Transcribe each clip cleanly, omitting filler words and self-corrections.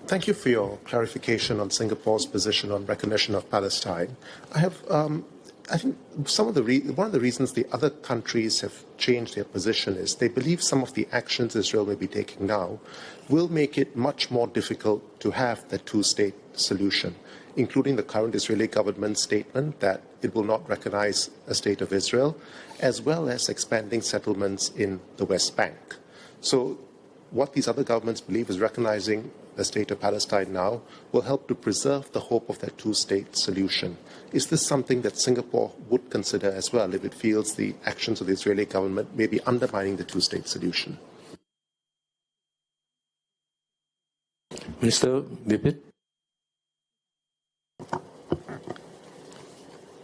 Thank you for your clarification on Singapore's position on recognition of Palestine. I think one of the reasons the other countries have changed their position is they believe some of the actions Israel may be taking now will make it much more difficult to have the two-state solution, including the current Israeli government's statement that it will not recognize a state of Israel, as well as expanding settlements in the West Bank. So what these other governments believe is recognizing the state of Palestine now will help to preserve the hope of that two-state solution. Is this something that Singapore would consider as well if it feels the actions of the Israeli government may be undermining the two-state solution? Minister Vivian.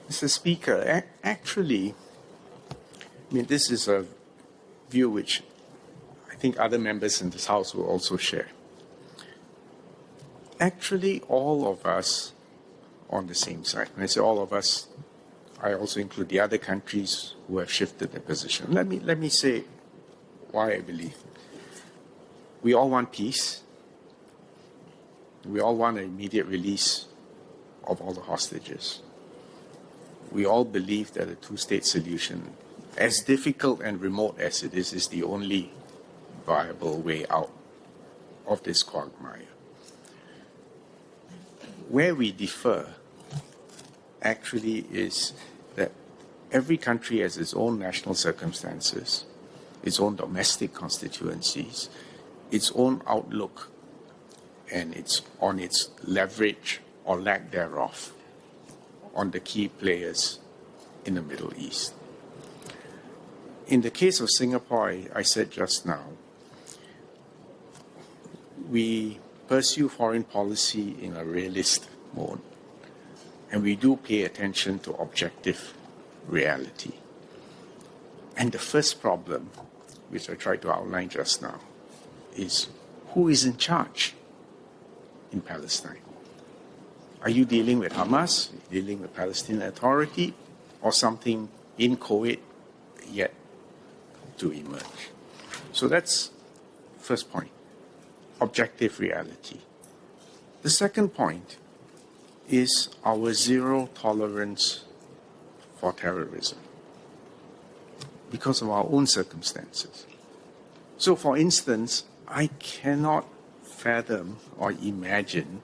Mr. Speaker, actually, this is a view which I think other members in this House will also share. Actually, all of us on the same side. When I say all of us, I also include the other countries who have shifted their position. Let me say why I believe. We all want peace. We all want an immediate release of all the hostages. We all believe that a two-state solution, as difficult and remote as it is the only viable way out of this quagmire. Where we differ actually is that every country has its own national circumstances, its own domestic constituencies, its own outlook, and its leverage or lack thereof on the key players in the Middle East. In the case of Singapore, I said just now, we pursue foreign policy in a realist mode, and we do pay attention to objective reality. And the first problem, which I tried to outline just now, is who is in charge in Palestine? Are you dealing with Hamas, dealing with Palestinian Authority, or something inchoate yet to emerge? So that's first point. Objective reality. The second point is our zero tolerance for terrorism because of our own circumstances. So, for instance, I cannot fathom or imagine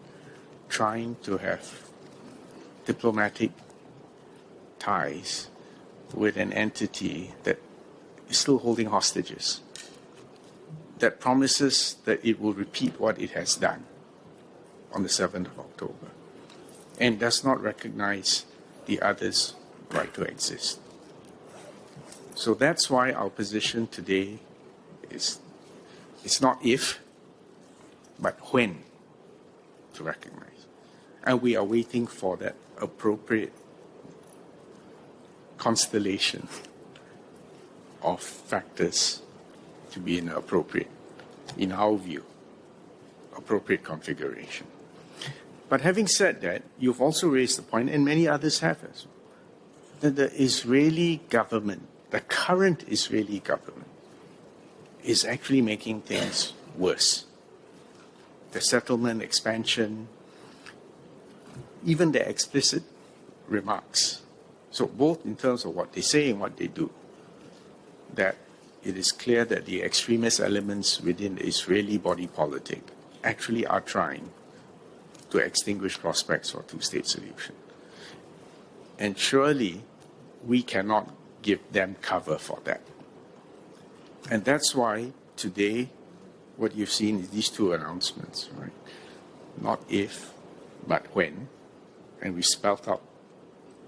trying to have diplomatic ties with an entity that is still holding hostages, that promises that it will repeat what it has done on the 7th of October and does not recognize the other's right to exist. So that's why our position today is it's not if, but when to recognize. And we are waiting for that appropriate constellation of factors to be in our view, appropriate configuration. But having said that, you've also raised the point, and many others have as well, that the Israeli government, the current Israeli government, is actually making things worse. The settlement expansion, even their explicit remarks. So both in terms of what they say and what they do, that it is clear that the extremist elements within the Israeli body politic actually are trying to extinguish prospects for a two-state solution. And surely we cannot give them cover for that. And that's why today what you've seen is these two announcements, right? Not if, but when. And we spelt out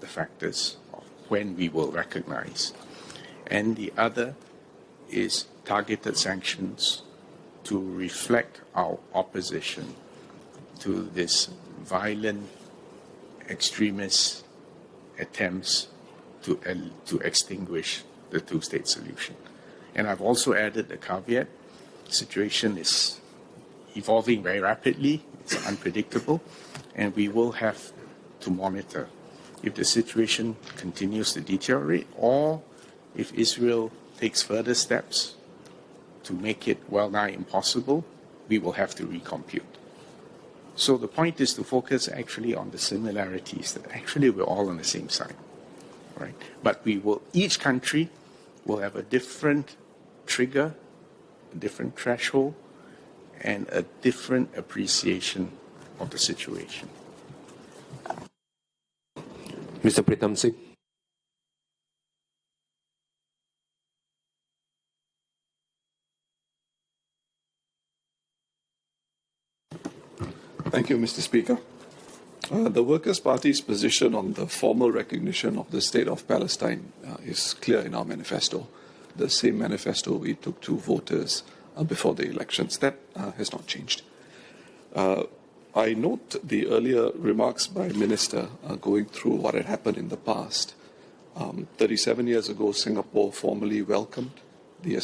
the factors of when we will recognize. And the other is targeted sanctions to reflect our opposition to this violent extremist attempts to extinguish the two-state solution. And I've also added the caveat, the situation is evolving very rapidly, it's unpredictable, and we will have to monitor if the situation continues to deteriorate or if Israel takes further steps to make it well nigh impossible, we will have to recompute. So the point is to focus actually on the similarities, that actually we're all on the same side, right? But each country will have a different trigger, a different threshold, and a different appreciation of the situation. Mr. Pritam Singh. Thank you, Mr. Speaker. The Workers' Party's position on the formal recognition of the State of Palestine is clear in our manifesto, the same manifesto we took to voters before the elections. That has not changed. I note the earlier remarks by Minister going through what had happened in the past. 37 years ago, Singapore formally welcomed the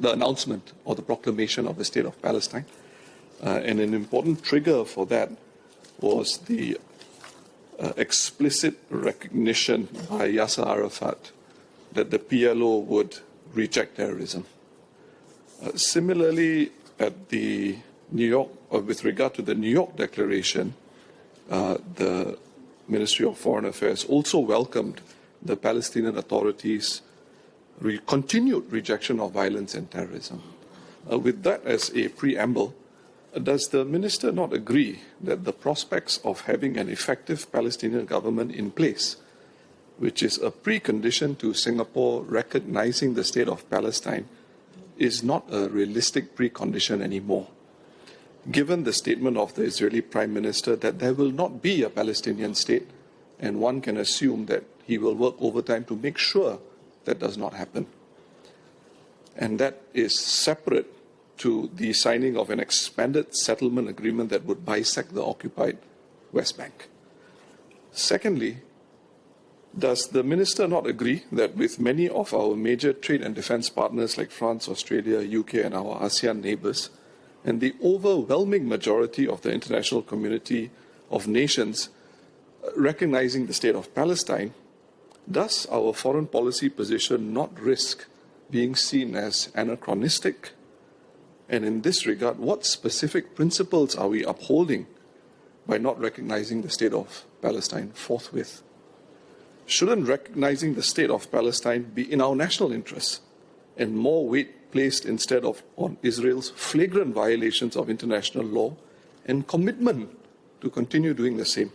announcement or the proclamation of the State of Palestine. And an important trigger for that was the explicit recognition by Yasser Arafat that the PLO would reject terrorism. Similarly, at the New York, with regard to the New York Declaration, the Ministry of Foreign Affairs also welcomed the Palestinian Authorities' continued rejection of violence and terrorism. With that as a preamble, does the Minister not agree that the prospects of having an effective Palestinian government in place, which is a precondition to Singapore recognizing the State of Palestine, is not a realistic precondition anymore? Given the statement of the Israeli Prime Minister that there will not be a Palestinian state, and one can assume that he will work overtime to make sure that does not happen. And that is separate to the signing of an expanded settlement agreement that would bisect the occupied West Bank. Secondly, does the Minister not agree that with many of our major trade and defense partners like France, Australia, UK, and our ASEAN neighbors, and the overwhelming majority of the international community of nations recognizing the State of Palestine, does our foreign policy position not risk being seen as anachronistic? And in this regard, what specific principles are we upholding by not recognizing the State of Palestine forthwith? Shouldn't recognizing the State of Palestine be in our national interests and more weight placed instead of on Israel's flagrant violations of international law and commitment to continue doing the same?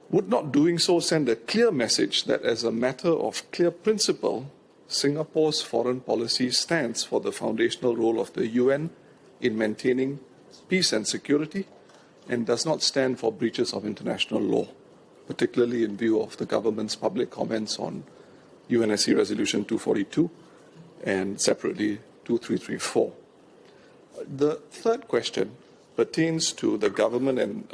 Would not doing so send a clear message that as a matter of clear principle, Singapore's foreign policy stands for the foundational role of the UN in maintaining peace and security and does not stand for breaches of international law, particularly in view of the government's public comments on UNSC Resolution 242 and separately 2334. The third question pertains to the government and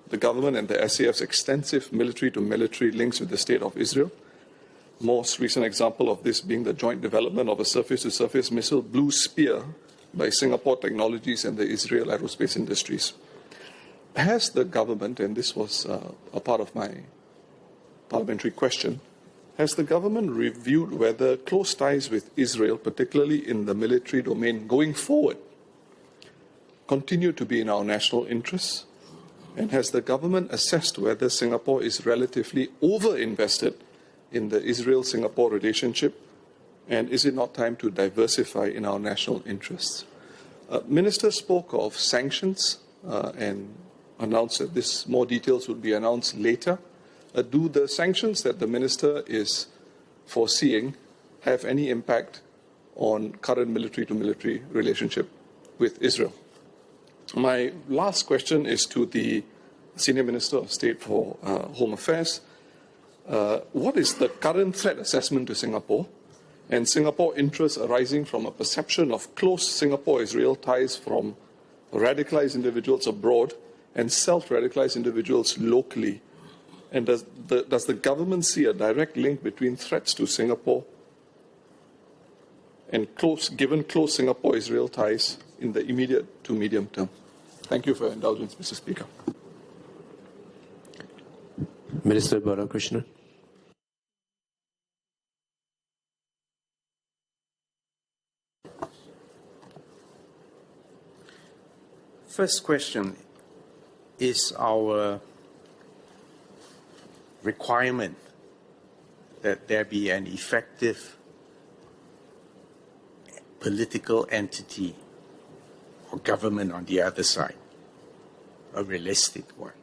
the SAF's extensive military-to-military links with the State of Israel. Most recent example of this being the joint development of a surface-to-surface missile, Blue Spear, by Singapore Technologies and the Israel Aerospace Industries. Has the government, and this was a part of my parliamentary question, has the government reviewed whether close ties with Israel, particularly in the military domain going forward, continue to be in our national interests? And has the government assessed whether Singapore is relatively over-invested in the Israel-Singapore relationship, and is it not time to diversify in our national interests? Minister spoke of sanctions and announced that more details would be announced later. Do the sanctions that the Minister is foreseeing have any impact on current military-to-military relationship with Israel? My last question is to the Senior Minister of State for Home Affairs. What is the current threat assessment to Singapore and Singapore interests arising from a perception of close Singapore-Israel ties from radicalized individuals abroad and self-radicalized individuals locally? And does the government see a direct link between threats to Singapore and given close Singapore-Israel ties in the immediate to medium term? Thank you for your indulgence, Mr. Speaker. Minister Balakrishnan. First question is our requirement that there be an effective political entity or government on the other side, a realistic one.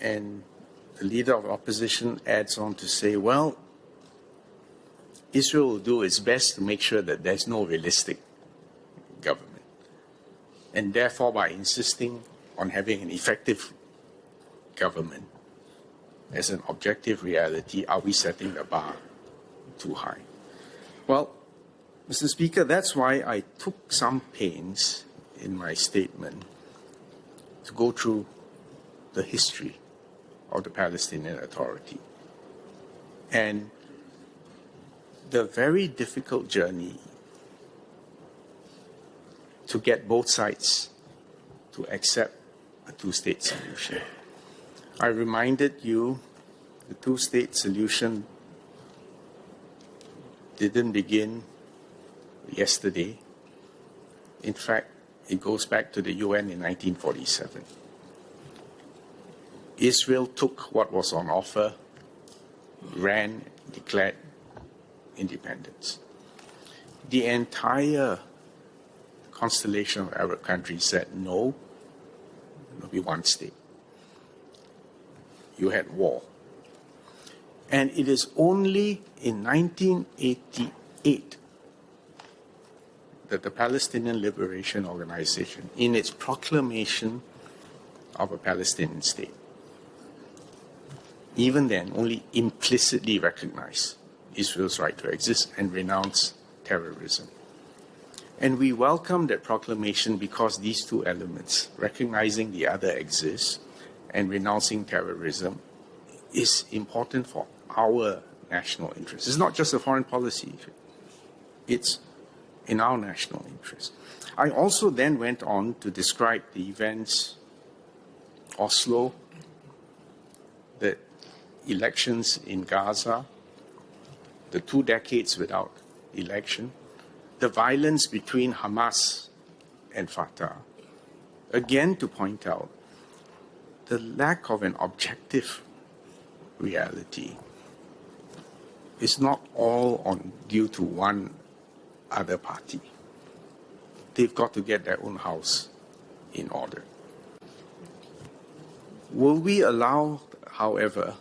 And the leader of opposition adds on to say, well, Israel will do its best to make sure that there's no realistic government. And therefore, by insisting on having an effective government as an objective reality, are we setting the bar too high? Well, Mr. Speaker, that's why I took some pains in my statement to go through the history of the Palestinian Authority and the very difficult journey to get both sides to accept a two-state solution. I reminded you the two-state solution didn't begin yesterday. In fact, it goes back to the UN in 1947. Israel took what was on offer, ran, declared independence. The entire constellation of Arab countries said no, there'll be one state. You had war. And it is only in 1988 that the Palestinian Liberation Organization, in its proclamation of a Palestinian state, even then only implicitly recognized Israel's right to exist and renounce terrorism. And we welcome that proclamation because these two elements, recognizing the other exists and renouncing terrorism, is important for our national interest. It's not just a foreign policy issue. It's in our national interest. I also then went on to describe the events, Oslo, the elections in Gaza, the 2 decades without election, the violence between Hamas and Fatah, again to point out the lack of an objective reality is not all due to one other party. They've got to get their own house in order. Will we allow, however,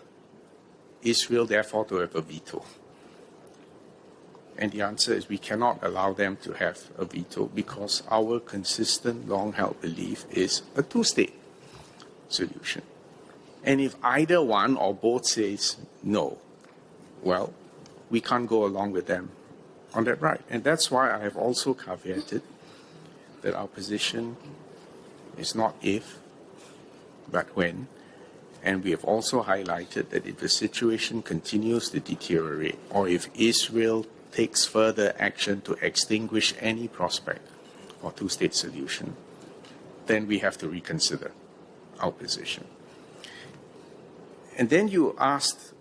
Israel therefore to have a veto? And the answer is we cannot allow them to have a veto because our consistent, long-held belief is a two-state solution. And if either one or both says no, well, we can't go along with them on that right. And that's why I have also caveated that our position is not if, but when. And we have also highlighted that if the situation continues to deteriorate, or if Israel takes further action to extinguish any prospect for two-state solution, then we have to reconsider our position. And then you asked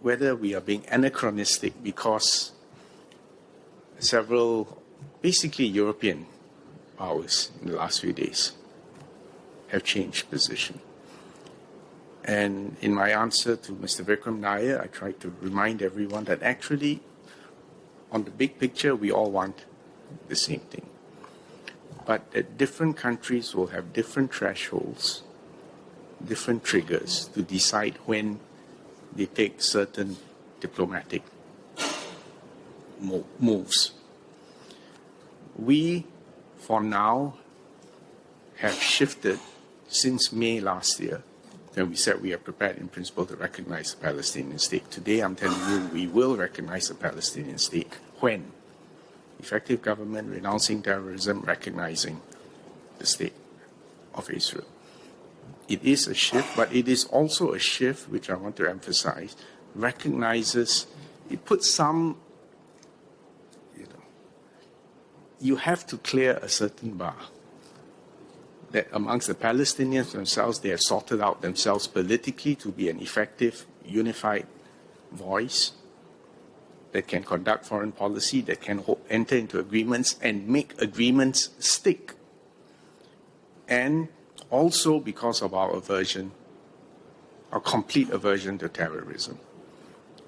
whether we are being anachronistic because several, basically European powers in the last few days have changed position. And in my answer to Mr. Vikram Nair, I tried to remind everyone that actually, on the big picture, we all want the same thing. But that different countries will have different thresholds, different triggers to decide when they take certain diplomatic moves. We, for now, have shifted since May last year, when we said we are prepared in principle to recognize the Palestinian state. Today I'm telling you we will recognize the Palestinian state. When? Effective government, renouncing terrorism, recognizing the state of Israel. It is a shift, but it is also a shift, which I want to emphasize, recognizes, it puts some, you have to clear a certain bar. That amongst the Palestinians themselves, they have sorted out themselves politically to be an effective, unified voice that can conduct foreign policy, that can enter into agreements and make agreements stick and also because of our aversion, our complete aversion to terrorism.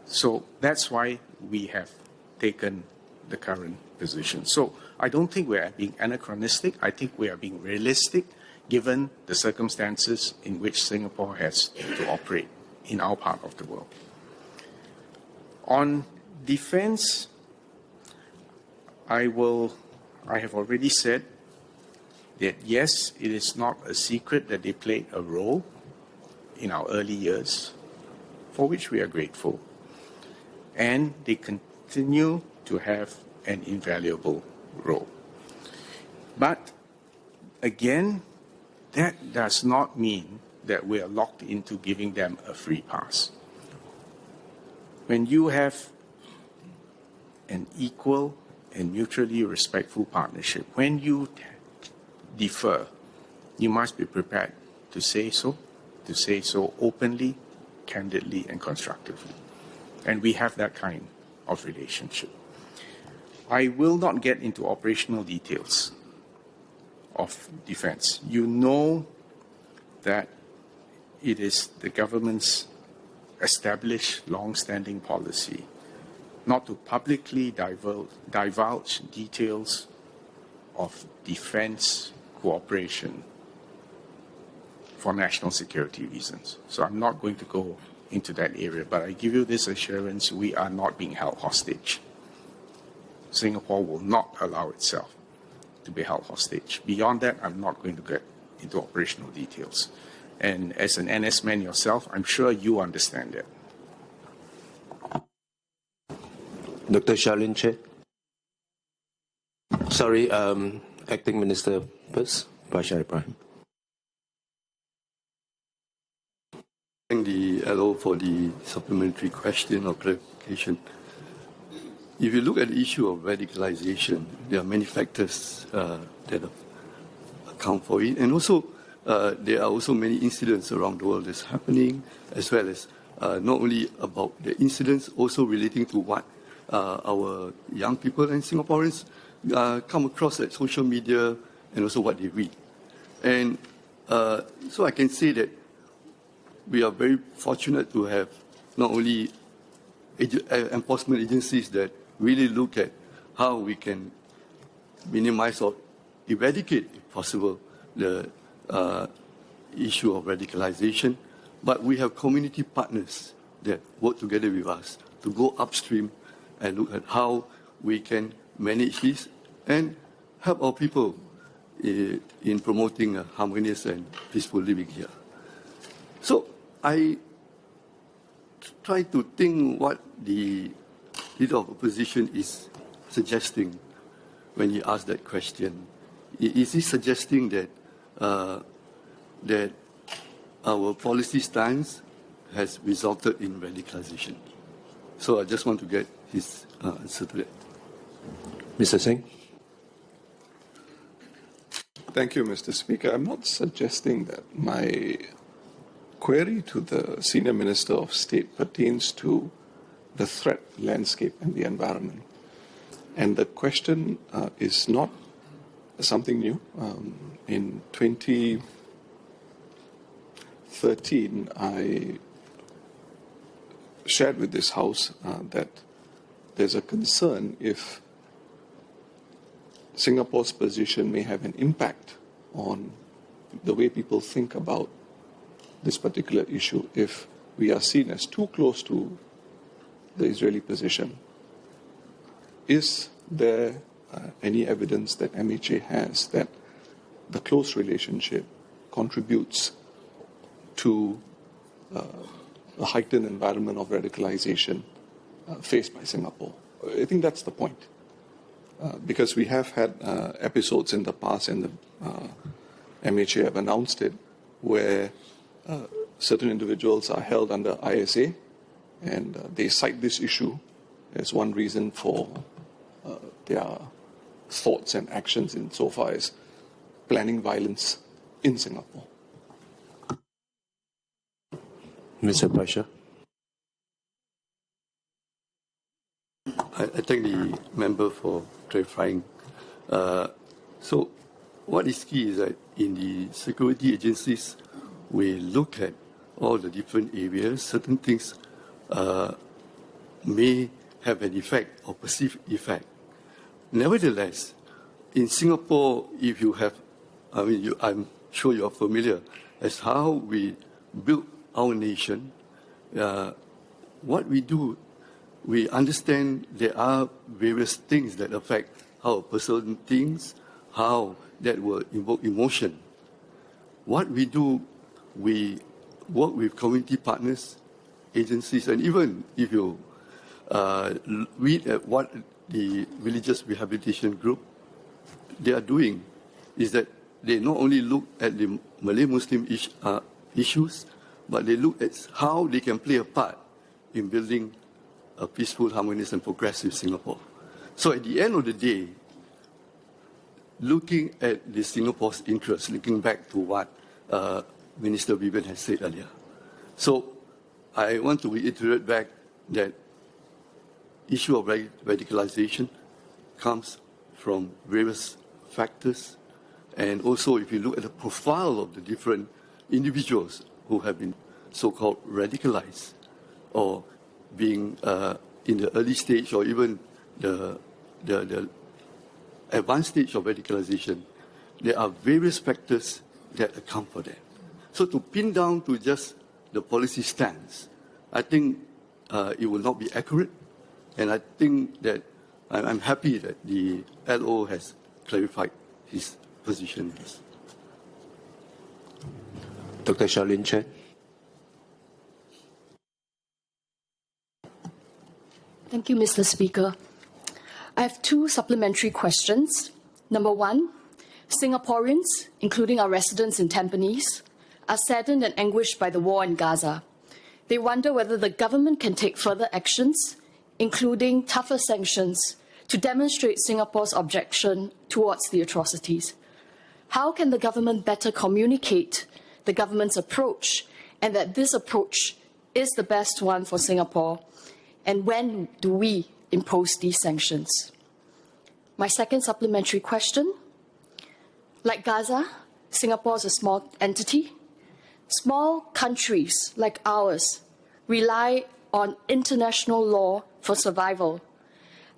So that's why we have taken the current position. So I don't think we are being anachronistic. I think we are being realistic given the circumstances in which Singapore has to operate in our part of the world. On defense, I have already said that yes, it is not a secret that they played a role in our early years, for which we are grateful. And they continue to have an invaluable role. But again, that does not mean that we are locked into giving them a free pass. When you have an equal and mutually respectful partnership, when you differ, you must be prepared to say so openly, candidly, and constructively. And we have that kind of relationship. I will not get into operational details of defense. You know that it is the government's established long-standing policy not to publicly divulge details of defense cooperation for national security reasons. So I'm not going to go into that area, but I give you this assurance, we are not being held hostage. Singapore will not allow itself to be held hostage. Beyond that, I'm not going to get into operational details. And as an NS man yourself, I'm sure you understand that. Dr. Charlene Chen. Sorry, Acting Minister first, Faishal Ibrahim. Thank the LO for the supplementary question or clarification. If you look at the issue of radicalization, there are many factors that account for it. And also, there are also many incidents around the world that's happening, as well as not only about the incidents, also relating to what our young people and Singaporeans come across at social media and also what they read. And so I can say that we are very fortunate to have not only enforcement agencies that really look at how we can minimize or eradicate, if possible, the issue of radicalization, but we have community partners that work together with us to go upstream and look at how we can manage this and help our people in promoting a harmonious and peaceful living here. So I try to think what the Leader of Opposition is suggesting when he asked that question. Is he suggesting that that our policy stance has resulted in radicalization? So I just want to get his answer to that. Mr. Singh. Thank you, Mr. Speaker. I'm not suggesting that my query to the Senior Minister of State pertains to the threat landscape and the environment. And the question is not something new. In 2013, I shared with this House that there's a concern if Singapore's position may have an impact on the way people think about this particular issue if we are seen as too close to the Israeli position. Is there any evidence that MHA has that the close relationship contributes to a heightened environment of radicalization faced by Singapore? I think that's the point. Because we have had episodes in the past, and the MHA have announced it, where certain individuals are held under ISA, and they cite this issue as one reason for their thoughts and actions insofar as planning violence in Singapore. Mr. Faishal. I thank the member for clarifying. So what is key is that in the security agencies, we look at all the different areas. Certain things may have an effect or perceived effect. Nevertheless, in Singapore, if you have, I'm sure you're familiar as how we built our nation. What we do, we understand there are various things that affect how a person thinks, how that will invoke emotion. What we do, we work with community partners, agencies, and even if you read at what the religious rehabilitation group they are doing, is that they not only look at the Malay-Muslim issues, but they look at how they can play a part in building a peaceful, harmonious, and progressive Singapore. So at the end of the day, looking at the Singapore's interests, looking back to what Minister Vivian has said earlier. So I want to reiterate back that issue of radicalization comes from various factors. And also, if you look at the profile of the different individuals who have been so-called radicalized or being in the early stage or even the advanced stage of radicalization, there are various factors that account for that. So to pin down to just the policy stance, I think it will not be accurate. And I think that I'm happy that the LO has clarified his position. Dr. Charlene Chen. Thank you, Mr. Speaker. I have two supplementary questions. Number one, Singaporeans, including our residents in Tampines, are saddened and anguished by the war in Gaza. They wonder whether the government can take further actions, including tougher sanctions, to demonstrate Singapore's objection towards the atrocities. How can the government better communicate the government's approach and that this approach is the best one for Singapore? And when do we impose these sanctions? My second supplementary question, like Gaza, Singapore is a small entity. Small countries like ours rely on international law for survival.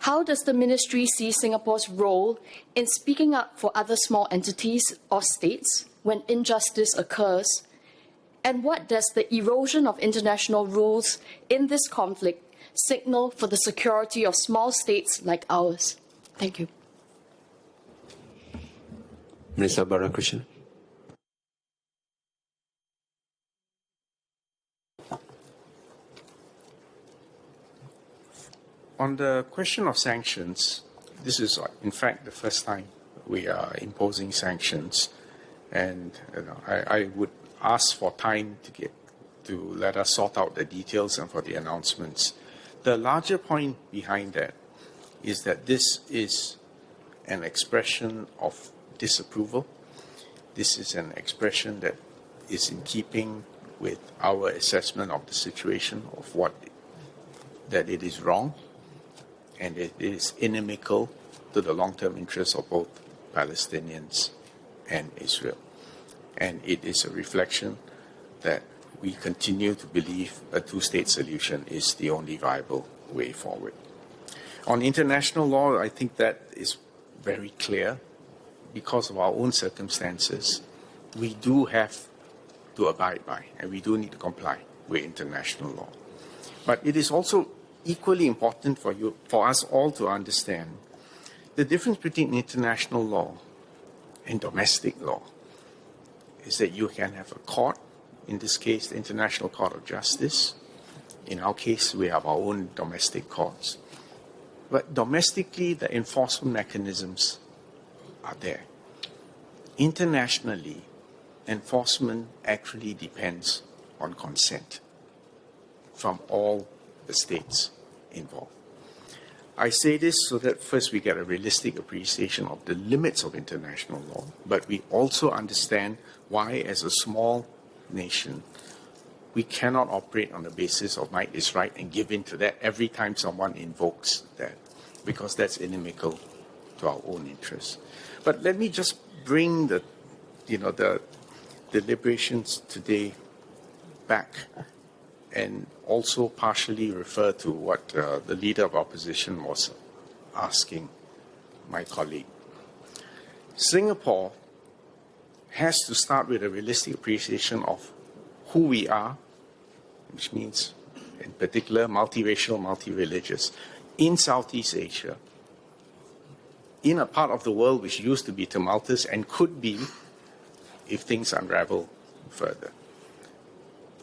How does the ministry see Singapore's role in speaking up for other small entities or states when injustice occurs? And what does the erosion of international rules in this conflict signal for the security of small states like ours? Thank you. Minister Balakrishnan. On the question of sanctions, this is in fact the first time we are imposing sanctions, and I would ask for time to let us sort out the details and for the announcements. The larger point behind that is that this is an expression of disapproval. This is an expression that is in keeping with our assessment of the situation, of that it is wrong, and it is inimical to the long-term interests of both Palestinians and Israel. And it is a reflection that we continue to believe a two-state solution is the only viable way forward. On international law, I think that is very clear. Because of our own circumstances, we do have to abide by, and we do need to comply with international law. But it is also equally important for us all to understand the difference between international law and domestic law is that you can have a court, in this case, the International Court of Justice. In our case, we have our own domestic courts. But domestically, the enforcement mechanisms are there. Internationally, enforcement actually depends on consent from all the states involved. I say this so that first we get a realistic appreciation of the limits of international law, but we also understand why, as a small nation, we cannot operate on the basis of might is right and give in to that every time someone invokes that, because that's inimical to our own interests. But let me just bring the deliberations today back and also partially refer to what the Leader of Opposition was asking my colleague. Singapore has to start with a realistic appreciation of who we are, which means, in particular, multiracial, multi-religious, in Southeast Asia, in a part of the world which used to be tumultuous and could be if things unravel further.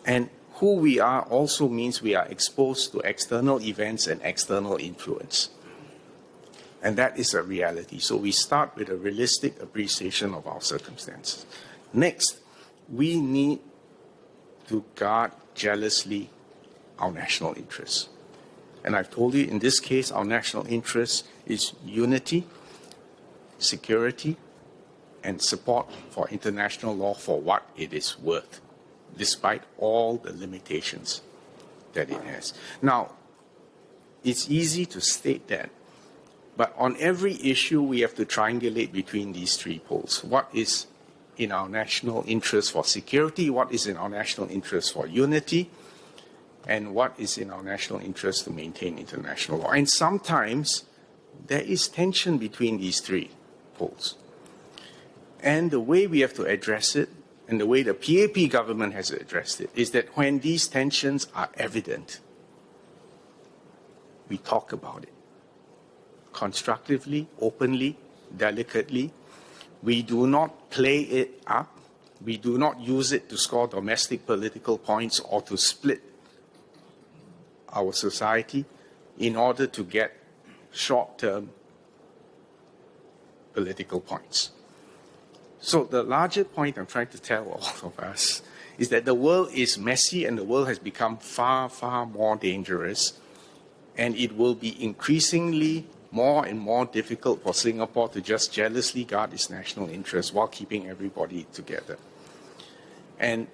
And who we are also means we are exposed to external events and external influence. And that is a reality. So we start with a realistic appreciation of our circumstances. Next, we need to guard jealously our national interests. And I've told you, in this case, our national interest is unity, security, and support for international law for what it is worth, despite all the limitations that it has. Now, it's easy to state that, but on every issue, we have to triangulate between these three poles. What is in our national interest for security? What is in our national interest for unity? And what is in our national interest to maintain international law? And sometimes there is tension between these three poles. And the way we have to address it, and the way the PAP government has addressed it, is that when these tensions are evident, we talk about it constructively, openly, delicately. We do not play it up. We do not use it to score domestic political points or to split our society in order to get short-term political points. So the larger point I'm trying to tell all of us is that the world is messy and the world has become far, far more dangerous, and it will be increasingly more and more difficult for Singapore to just jealously guard its national interests while keeping everybody together. And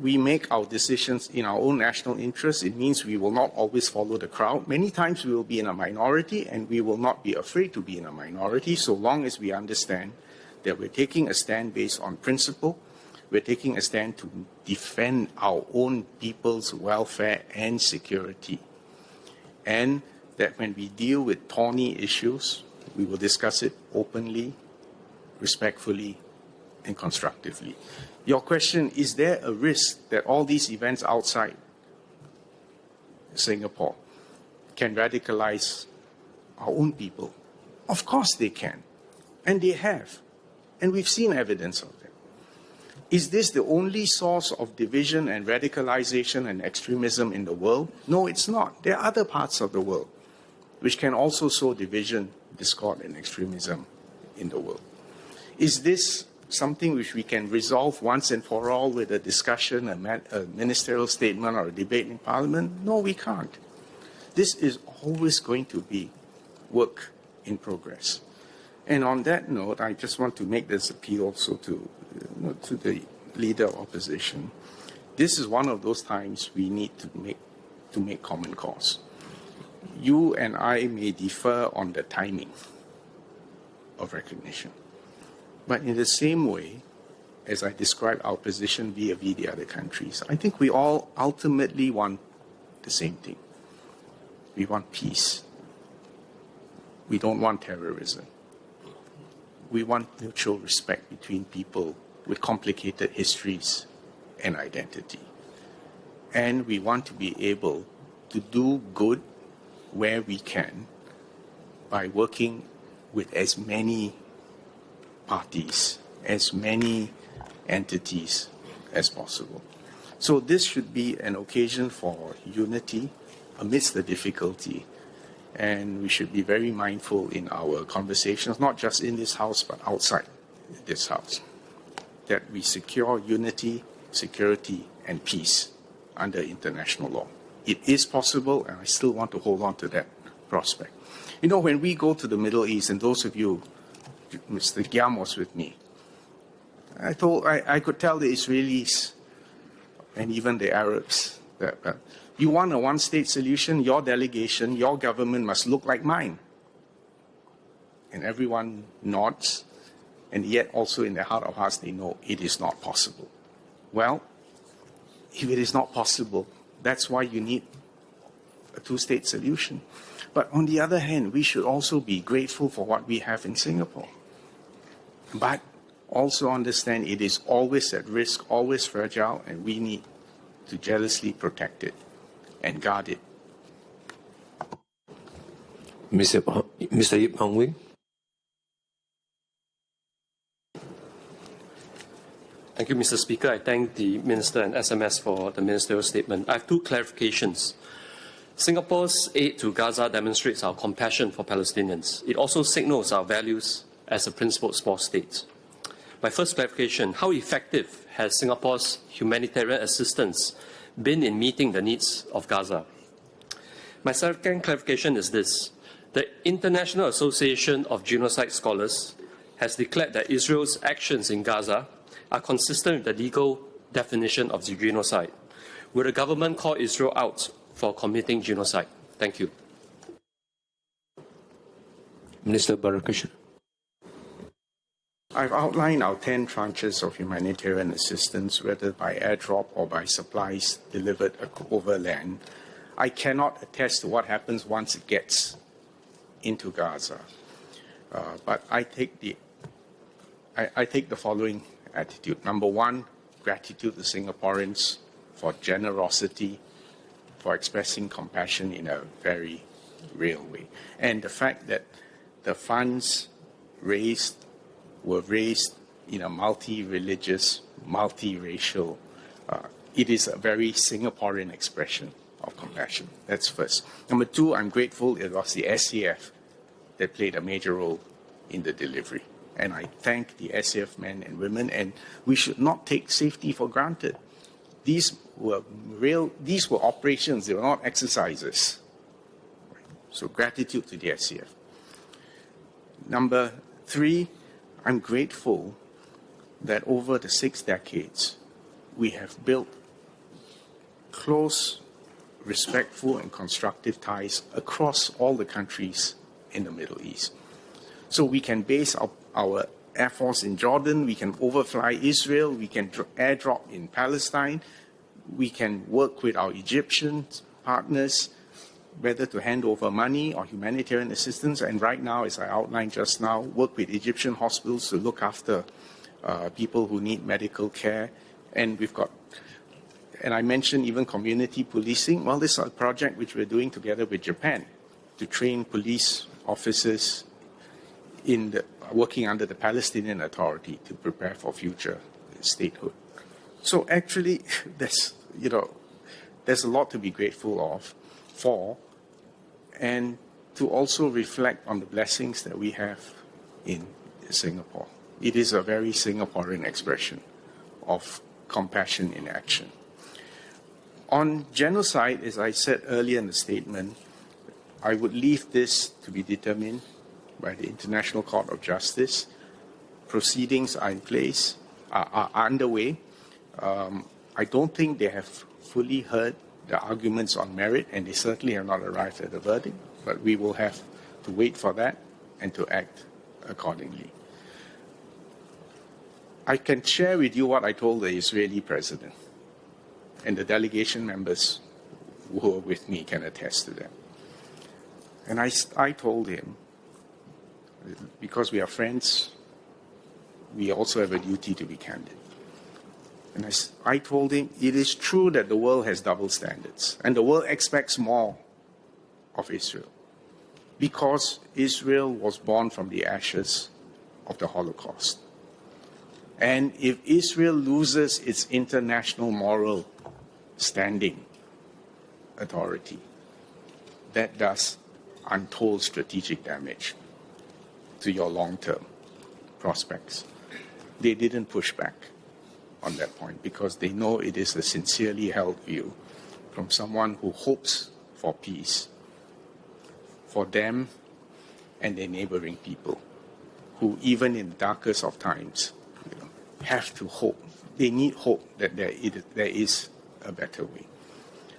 we make our decisions in our own national interests. It means we will not always follow the crowd. Many times we will be in a minority, and we will not be afraid to be in a minority so long as we understand that we're taking a stand based on principle. We're taking a stand to defend our own people's welfare and security. And that when we deal with thorny issues, we will discuss it openly, respectfully, and constructively. Your question, is there a risk that all these events outside Singapore can radicalize our own people? Of course they can, and they have, and we've seen evidence of them. Is this the only source of division and radicalization and extremism in the world? No, it's not. There are other parts of the world which can also sow division, discord, and extremism in the world. Is this something which we can resolve once and for all with a discussion, a ministerial statement, or a debate in Parliament? No, we can't. This is always going to be work in progress. And on that note, I just want to make this appeal also to the Leader of Opposition. This is one of those times we need to make common cause. You and I may differ on the timing of recognition. But in the same way, as I described our position vis-a-vis the other countries, I think we all ultimately want the same thing. We want peace. We don't want terrorism. We want mutual respect between people with complicated histories and identity. And we want to be able to do good where we can by working with as many parties, as many entities as possible. So this should be an occasion for unity amidst the difficulty. And we should be very mindful in our conversations, not just in this House, but outside this House, that we secure unity, security, and peace under international law. It is possible, and I still want to hold on to that prospect. You know, when we go to the Middle East, and those of you, Mr. Giam was with me, I could tell the Israelis and even the Arabs that you want a one-state solution, your delegation, your government must look like mine. And everyone nods and yet also in their heart of hearts, they know it is not possible. Well, if it is not possible, that's why you need a two-state solution. But on the other hand, we should also be grateful for what we have in Singapore. But also understand it is always at risk, always fragile, and we need to jealously protect it and guard it. Mr. Yip Hon Weng. Thank you, Mr. Speaker. I thank the Minister and SMS for the ministerial statement. I have two clarifications. Singapore's aid to Gaza demonstrates our compassion for Palestinians. It also signals our values as a principled small state. My first clarification, how effective has Singapore's humanitarian assistance been in meeting the needs of Gaza? My second clarification is this. The International Association of Genocide Scholars has declared that Israel's actions in Gaza are consistent with the legal definition of the genocide. Will the government call Israel out for committing genocide? Thank you. Minister Balakrishnan. I've outlined our 10 tranches of humanitarian assistance, whether by airdrop or by supplies delivered over land. I cannot attest to what happens once it gets into Gaza, but I take the following attitude. Number one, gratitude to Singaporeans for generosity, for expressing compassion in a very real way. And the fact that the funds were raised in a multi-religious, multi-racial, it is a very Singaporean expression of compassion. That's first. Number two, I'm grateful it was the SAF that played a major role in the delivery. And I thank the SAF men and women, and we should not take safety for granted. These were operations, they were not exercises. So gratitude to the SAF. Number three, I'm grateful that over the 6 decades, we have built close, respectful, and constructive ties across all the countries in the Middle East. So we can base our Air Force in Jordan, we can overfly Israel, we can airdrop in Palestine, we can work with our Egyptian partners, whether to hand over money or humanitarian assistance, and right now, as I outlined just now, work with Egyptian hospitals to look after people who need medical care. And I mentioned even community policing. Well, this is a project which we're doing together with Japan to train police officers working under the Palestinian Authority to prepare for future statehood. So actually, there's a lot to be grateful for, and to also reflect on the blessings that we have in Singapore. It is a very Singaporean expression of compassion in action. On genocide, as I said earlier in the statement, I would leave this to be determined by the International Court of Justice. Proceedings are in place, are underway. I don't think they have fully heard the arguments on merit, and they certainly have not arrived at a verdict, but we will have to wait for that and to act accordingly. I can share with you what I told the Israeli president, and the delegation members who are with me can attest to that. And I told him, because we are friends, we also have a duty to be candid. And I told him, it is true that the world has double standards, and the world expects more of Israel, because Israel was born from the ashes of the Holocaust. And if Israel loses its international moral standing authority, that does untold strategic damage to your long-term prospects. They didn't push back on that point because they know it is a sincerely held view from someone who hopes for peace for them and their neighboring people, who even in the darkest of times have to hope. They need hope that there is a better way.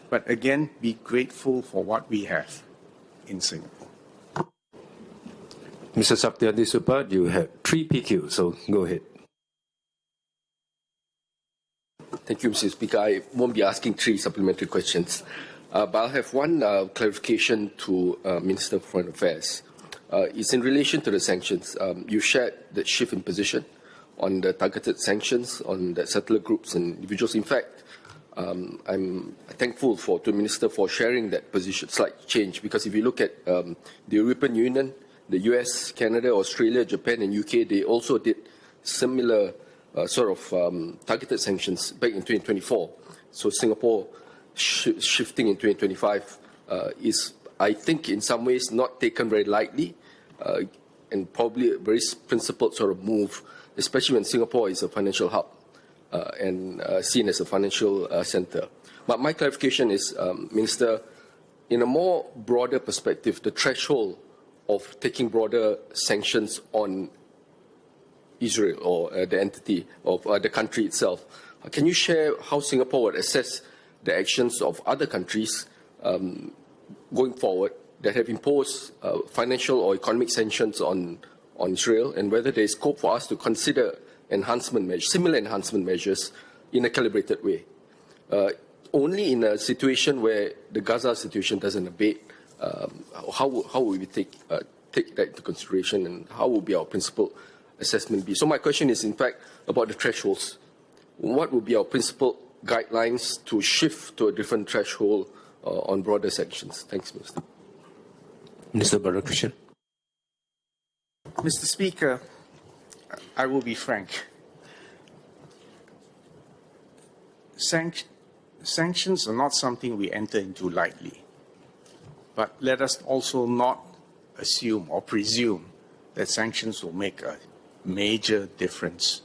But again, be grateful for what we have in Singapore. Mr. Saktiandi Supaat, you have 3 PQ, so go ahead. Thank you, Mr. Speaker. I won't be asking 3 supplementary questions, but I'll have one clarification to Minister of Foreign Affairs. It's in relation to the sanctions. You shared the shift in position on the targeted sanctions on the settler groups and individuals. In fact, I'm thankful to the Minister for sharing that position, slight change, because if you look at the European Union, the US, Canada, Australia, Japan, and UK, they also did similar targeted sanctions back in 2024. So Singapore shifting in 2025 is, I think, in some ways not taken very lightly and probably a very principled sort of move, especially when Singapore is a financial hub and seen as a financial center. But my clarification is, Minister, in a more broader perspective, the threshold of taking broader sanctions on Israel or the entity of the country itself. Can you share how Singapore would assess the actions of other countries going forward that have imposed financial or economic sanctions on Israel, and whether there is scope for us to consider similar enhancement measures in a calibrated way? Only in a situation where the Gaza situation doesn't abate, how will we take that into consideration, and how will be our principal assessment be? So my question is, in fact, about the thresholds. What will be our principal guidelines to shift to a different threshold on broader sanctions? Thanks, Minister. Minister Balakrishnan. Mr. Speaker, I will be frank. Sanctions are not something we enter into lightly. But let us also not assume or presume that sanctions will make a major difference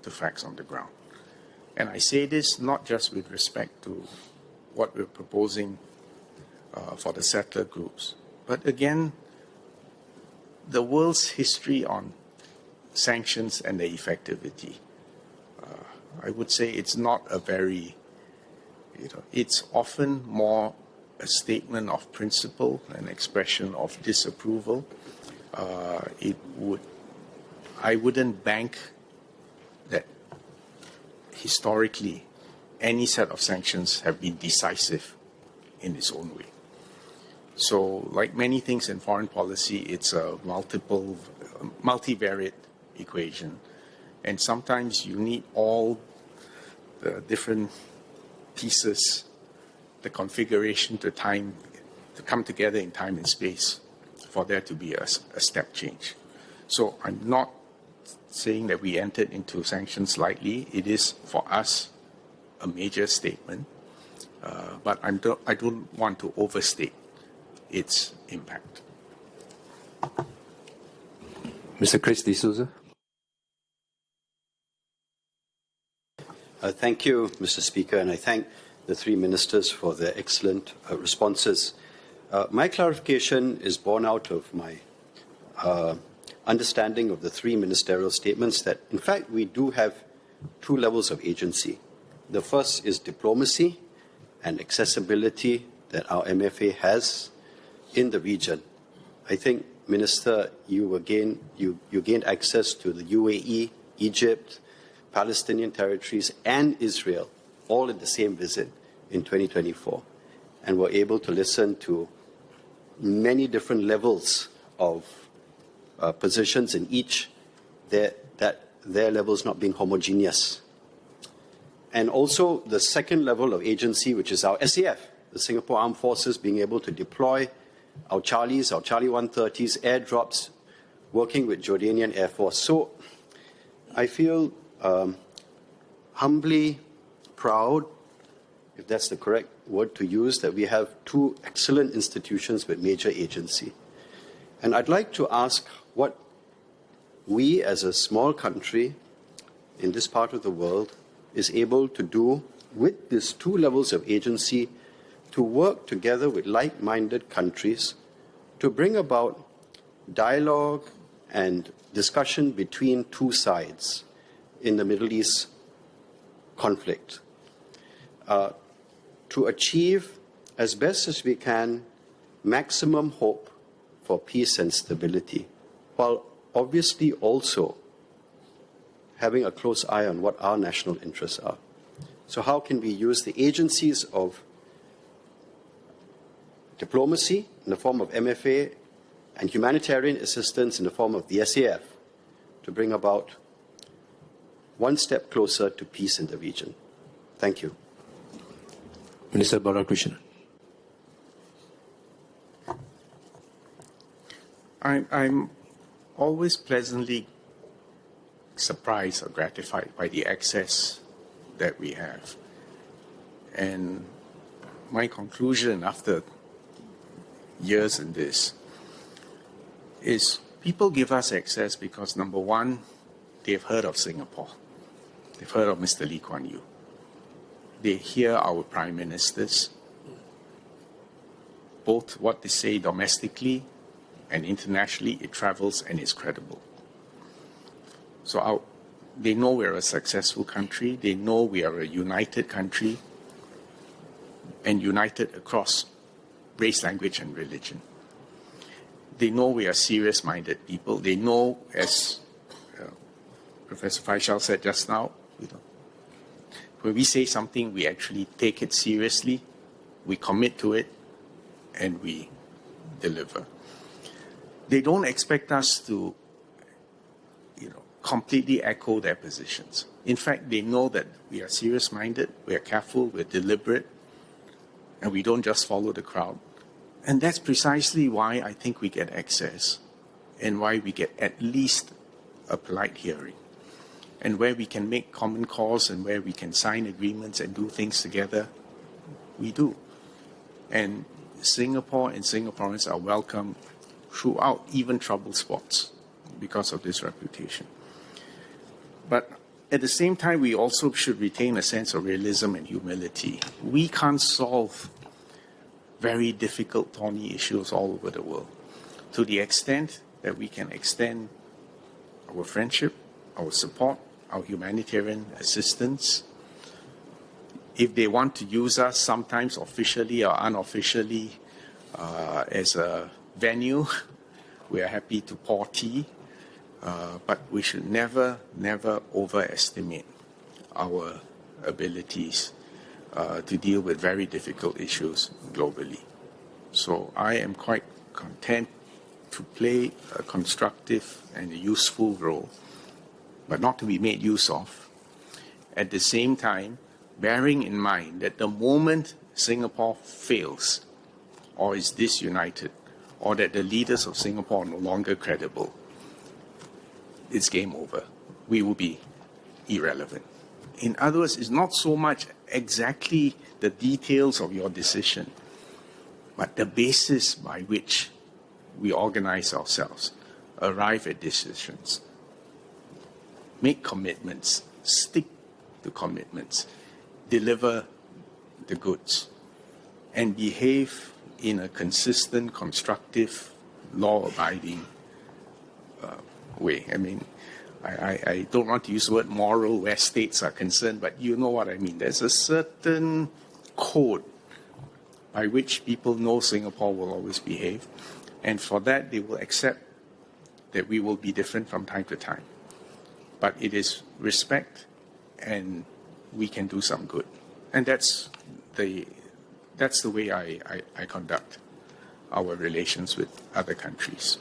to facts on the ground. And I say this not just with respect to what we're proposing for the settler groups, but again, the world's history on sanctions and their effectivity. I would say it's not a very, it's often more a statement of principle, an expression of disapproval. I wouldn't bank that historically any set of sanctions have been decisive in its own way. So, like many things in foreign policy, it's a multivariate equation. And sometimes you need all the different pieces, the configuration to come together in time and space for there to be a step change. So I'm not saying that we entered into sanctions lightly. It is, for us, a major statement. But I don't want to overstate its impact. Mr. Christy Souza. Thank you, Mr. Speaker, and I thank the 3 ministers for their excellent responses. My clarification is born out of my understanding of the 3 ministerial statements that, in fact, we do have 2 levels of agency. The first is diplomacy and accessibility that our MFA has in the region. I think, Minister, you gained access to the UAE, Egypt, Palestinian territories, and Israel, all in the same visit in 2024, and were able to listen to many different levels of positions in each, their levels not being homogeneous. And also the second level of agency, which is our SAF, the Singapore Armed Forces, being able to deploy our Charlies, our Charlie 130s, airdrops, working with Jordanian Air Force. So I feel humbly proud, if that's the correct word to use, that we have 2 excellent institutions with major agency. And I'd like to ask what we as a small country in this part of the world is able to do with these 2 levels of agency to work together with like-minded countries to bring about dialogue and discussion between 2 sides in the Middle East conflict, to achieve, as best as we can, maximum hope for peace and stability. while obviously also having a close eye on what our national interests are. So how can we use the agencies of diplomacy in the form of MFA and humanitarian assistance in the form of the SAF to bring about one step closer to peace in the region? Thank you. Minister Balakrishnan. I'm always pleasantly surprised or gratified by the access that we have. And my conclusion after years in this is people give us access because, number one, they've heard of Singapore. They've heard of Mr. Lee Kuan Yew. They hear our prime ministers, both what they say domestically and internationally, it travels and is credible. So they know we're a successful country. They know we are a united country and united across race, language, and religion. They know we are serious-minded people. They know, as Professor Faishal said just now, when we say something, we actually take it seriously, we commit to it, and we deliver. They don't expect us to, completely echo their positions. In fact, they know that we are serious-minded, we are careful, we're deliberate, and we don't just follow the crowd. And that's precisely why I think we get access and why we get at least a polite hearing, and where we can make common cause and where we can sign agreements and do things together, we do. And Singapore and Singaporeans are welcome throughout, even troubled spots, because of this reputation. But at the same time, we also should retain a sense of realism and humility. We can't solve very difficult, thorny issues all over the world. To the extent that we can extend our friendship, our support, our humanitarian assistance. If they want to use us, sometimes officially or unofficially, as a venue, we are happy to pour tea. But we should never overestimate our abilities to deal with very difficult issues globally. So I am quite content to play a constructive and a useful role, but not to be made use of. At the same time, bearing in mind that the moment Singapore fails or is disunited, or that the leaders of Singapore are no longer credible, it's game over. We will be irrelevant. In other words, it's not so much exactly the details of your decision, but the basis by which we organize ourselves, arrive at decisions, make commitments, stick to commitments, deliver the goods, and behave in a consistent, constructive, law-abiding way. I mean, I don't want to use the word moral where states are concerned, but you know what I mean. There's a certain code by which people know Singapore will always behave, and for that they will accept that we will be different from time to time. But it is respect, and we can do some good. And that's the way I conduct our relations with other countries.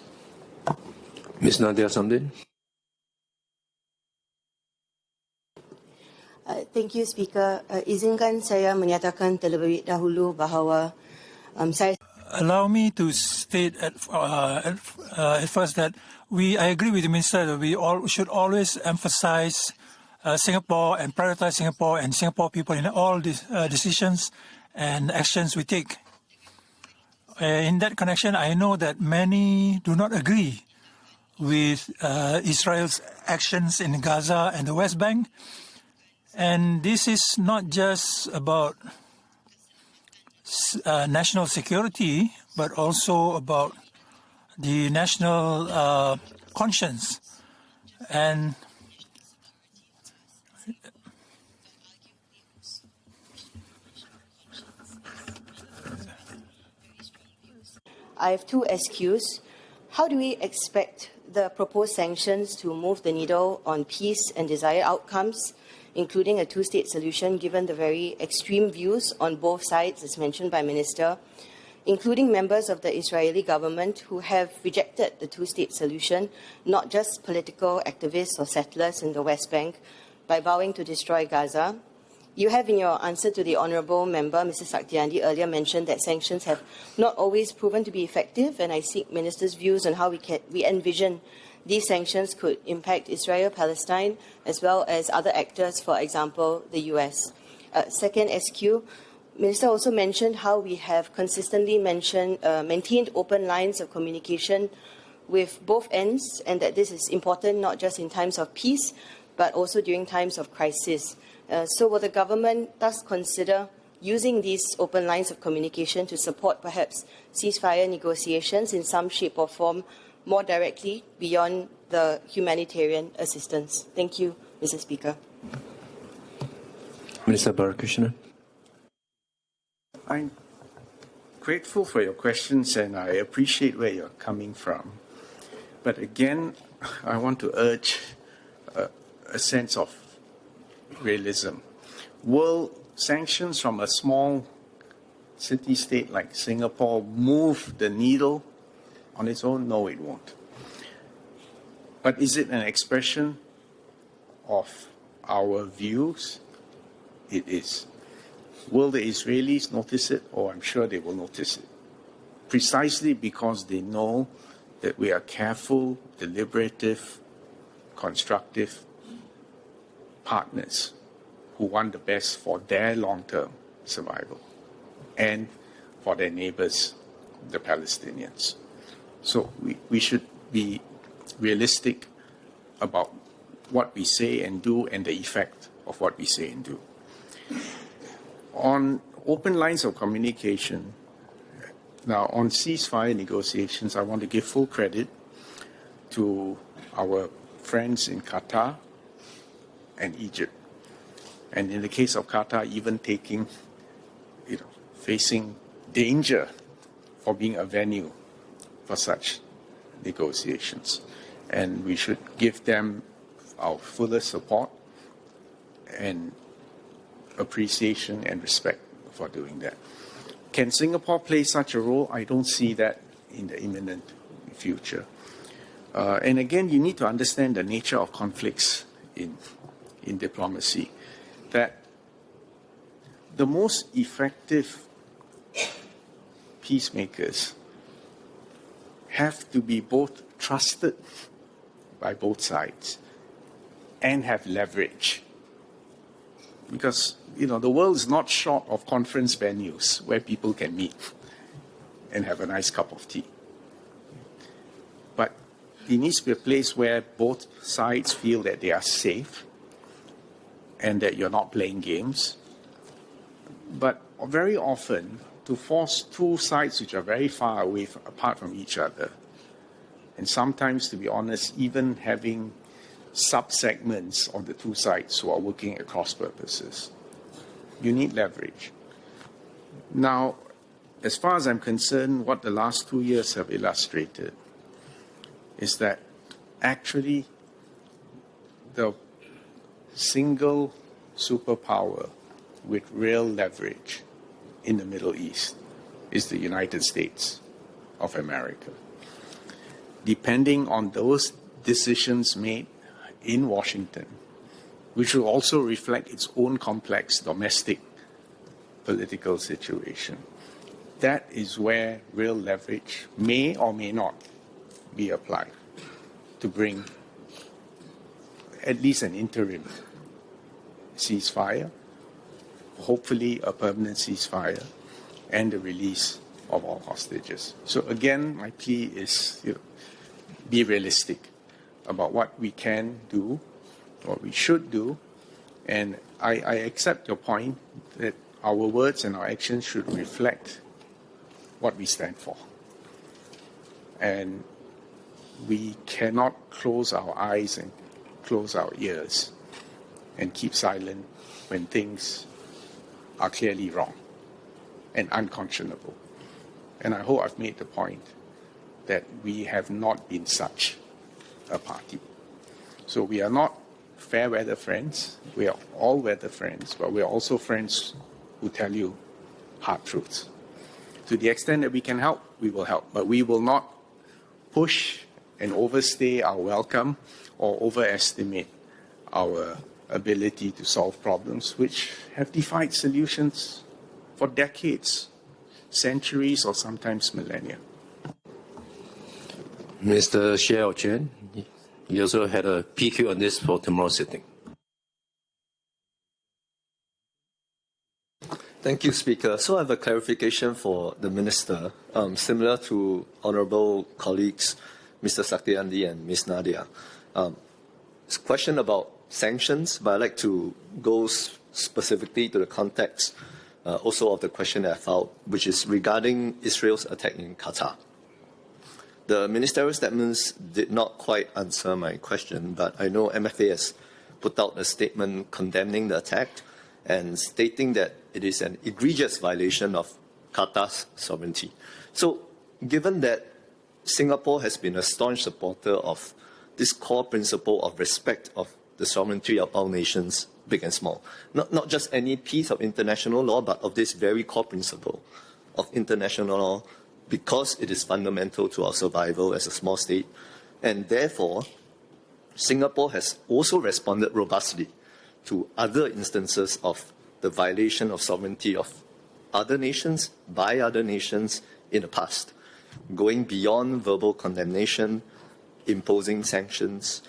Ms. Nadia Samdin. Thank you, Speaker. Izinkan saya menyatakan terlebih dahulu bahawa saya. Allow me to state at first that I agree with the Minister that we should always emphasize Singapore and prioritize Singapore and Singapore people in all these decisions and actions we take. In that connection, I know that many do not agree with Israel's actions in Gaza and the West Bank. And this is not just about national security, but also about the national conscience. And I have two SQs. How do we expect the proposed sanctions to move the needle on peace and desired outcomes, including a two-state solution, given the very extreme views on both sides, as mentioned by Minister, including members of the Israeli government who have rejected the two-state solution, not just political activists or settlers in the West Bank, by vowing to destroy Gaza. You have, in your answer to the Honourable Member, Mr. Saktiandi, earlier mentioned that sanctions have not always proven to be effective, and I seek Minister's views on how we envision these sanctions could impact Israel, Palestine, as well as other actors, for example, the US. Second, SQ, Minister also mentioned how we have consistently maintained open lines of communication with both ends, and that this is important not just in times of peace, but also during times of crisis. So will the government thus consider using these open lines of communication to support perhaps ceasefire negotiations in some shape or form more directly beyond the humanitarian assistance? Thank you, Mr. Speaker. Minister Balakrishnan. I'm grateful for your questions and I appreciate where you're coming from. But again, I want to urge a sense of realism. Will sanctions from a small city-state like Singapore move the needle on its own? No, it won't. But is it an expression of our views? It is. Will the Israelis notice it? Oh, I'm sure they will notice it. Precisely because they know that we are careful, deliberative, constructive partners who want the best for their long-term survival and for their neighbors, the Palestinians. So we should be realistic about what we say and do and the effect of what we say and do. On open lines of communication, now on ceasefire negotiations, I want to give full credit to our friends in Qatar and Egypt. And in the case of Qatar, even facing danger for being a venue for such negotiations. And we should give them our fullest support and appreciation and respect for doing that. Can Singapore play such a role? I don't see that in the imminent future. And again, you need to understand the nature of conflicts in diplomacy, that the most effective peacemakers have to be both trusted by both sides and have leverage. Because, the world is not short of conference venues where people can meet and have a nice cup of tea. But it needs to be a place where both sides feel that they are safe and that you're not playing games. But very often, to force two sides which are very far away apart from each other, and sometimes, to be honest, even having sub-segments of the two sides who are working at cross purposes, you need leverage. Now, as far as I'm concerned, what the last 2 years have illustrated is that actually the single superpower with real leverage in the Middle East is the United States of America. Depending on those decisions made in Washington, which will also reflect its own complex domestic political situation, that is where real leverage may or may not be applied to bring at least an interim ceasefire, hopefully a permanent ceasefire, and the release of all hostages. So again, my plea is, be realistic about what we can do, what we should do, and I accept your point that our words and our actions should reflect what we stand for. And we cannot close our eyes and close our ears and keep silent when things are clearly wrong and unconscionable. And I hope I've made the point that we have not been such a party. So we are not fair weather friends. We are all weather friends, but we are also friends who tell you hard truths. To the extent that we can help, we will help. But we will not push and overstay our welcome or overestimate our ability to solve problems which have defied solutions for decades, centuries, or sometimes millennia. Mr. Xie Yao Quan, you also had a PQ on this for tomorrow's sitting. Thank you, Speaker. So I have a clarification for the Minister, similar to honourable colleagues, Mr. Saktiandi and Ms. Nadia. It's a question about sanctions, but I'd like to go specifically to the context also of the question that I filed, which is regarding Israel's attack in Qatar. The ministerial statements did not quite answer my question, but I know MFA has put out a statement condemning the attack and stating that it is an egregious violation of Qatar's sovereignty. So, given that Singapore has been a staunch supporter of this core principle of respect of the sovereignty of all nations, big and small, not just any piece of international law, but of this very core principle of international law, because it is fundamental to our survival as a small state, and therefore, Singapore has also responded robustly to other instances of the violation of sovereignty of other nations by other nations in the past, going beyond verbal condemnation, imposing sanctions.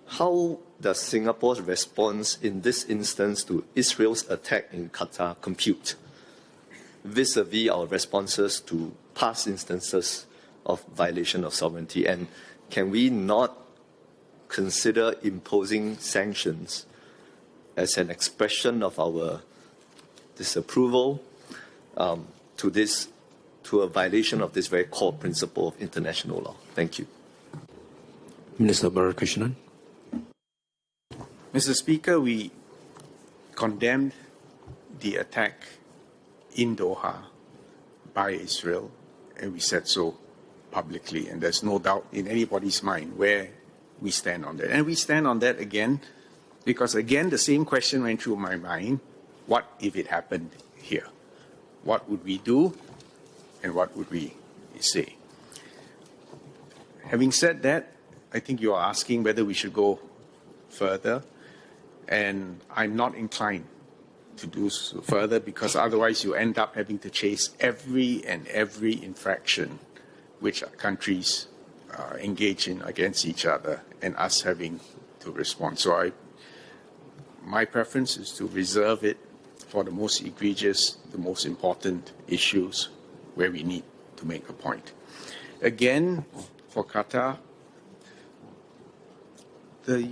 How does Singapore's response in this instance to Israel's attack in Qatar compute vis-a-vis our responses to past instances of violation of sovereignty? And can we not consider imposing sanctions as an expression of our disapproval to a violation of this very core principle of international law? Thank you. Minister Balakrishnan. Mr. Speaker, we condemned the attack in Doha by Israel, and we said so publicly, and there's no doubt in anybody's mind where we stand on that. And we stand on that again, because again, the same question went through my mind: what if it happened here? What would we do, and what would we say? Having said that, I think you are asking whether we should go further, and I'm not inclined to do so further, because otherwise you end up having to chase every infraction which countries engage in against each other, and us having to respond. So my preference is to reserve it for the most egregious, the most important issues where we need to make a point. Again, for Qatar, the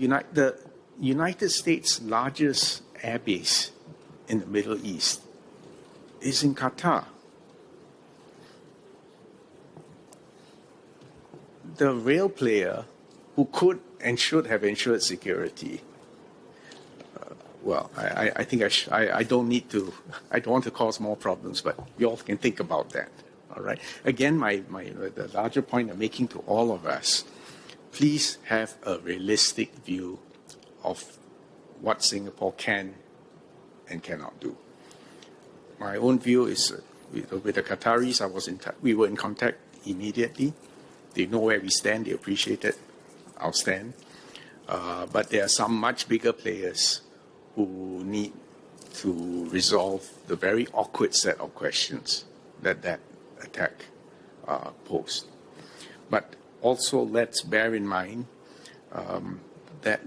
United States' largest airbase in the Middle East is in Qatar. The real player who could and should have ensured security, I think I don't need to, I don't want to cause more problems, but you all can think about that, all right? Again, the larger point I'm making to all of us, please have a realistic view of what Singapore can and cannot do. My own view is with the Qataris, we were in contact immediately. They know where we stand, they appreciate it, our stand. But there are some much bigger players who need to resolve the very awkward set of questions that attack posed. But also let's bear in mind that